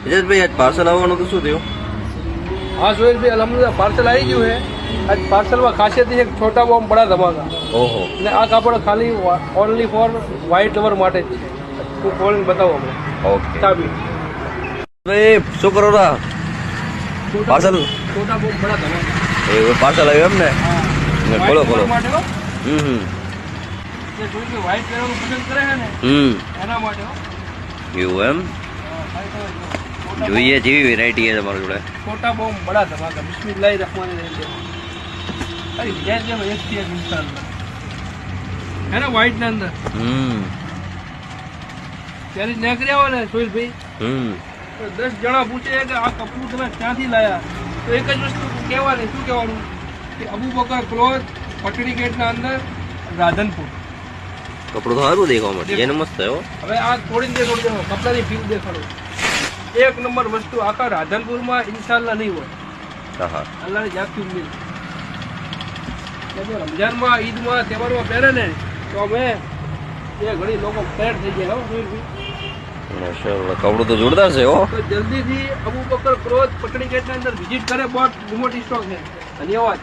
ભાઈ આજ પાર્સલ આવવાનું તો શું થયું? हाँ सोहेल भाई अलहमदुलिल्लाह पार्सल आई गયું है। आज पार्सल में खासियत है छोटा बॉम्ब बड़ा धमाका। ઓહો, એટલે આ કાપડ ખાલી ઓનલી ફોર વ્હાઇટ લવર માટે જ છે। હું ખોલીને બતાવું અમને ઓકે ચાબી। ભાઈ શું કરો રા? પાર્સલ छोटा बॉम्ब बड़ा धमाका। એ પાર્સલ આવ્યું એમ ને? हाँ ખોલો ખોલો। માટે હો હમ જે કોઈ કે વ્હાઇટ પહેરવાનું પસંદ કરે છે ને એના માટે હો। એવું એમ? હા, ખાલી તમે જો। જોઈએ જેવી વેરાયટી છે તમારી જોડે। छोटा बॉम्ब बड़ा धमाका। बिस्मिल्लाह रहमान रहीम। अरे जैसे में एक चीज इंसान है ना व्हाइट ने अंदर ત્યારે નીકળ્યા હોય ને સોહિલ ભાઈ તો 10 જણા પૂછે કે આ કપડું તમે ક્યાંથી લાયા તો એક જ વસ્તુ કહેવાની શું કહેવાનું કે અબુ બકર ક્લોથ પટડી ગેટના અંદર રાધનપુર। કપડું તો સારું દેખવા માટે જેને મસ્ત છે હો। હવે આ થોડી દેખો કપડાની ફીલ દેખાડો। એક નંબર વસ્તુ આખા રાધનપુરમાં ઇન્શાલ્લાહ નહીં હોય। હા હા અલ્લાહની જાતથી ઉમ્મીદ। રમજાનમાં ઈદમાં તહેવારમાં પહેરે ને તો અમે એ ઘણી લોકો તૈયાર થઈ ગયા હો સોહિલભાઈ। માશાઅલ્લાહ કપડું તો જોરદાર છે હો। તો જલ્દીથી અબુ બકર ક્લોથ પટડી ગેટના અંદર વિઝિટ કરે। બહુ લિમિટેડ સ્ટોક છે। ધન્યવાદ।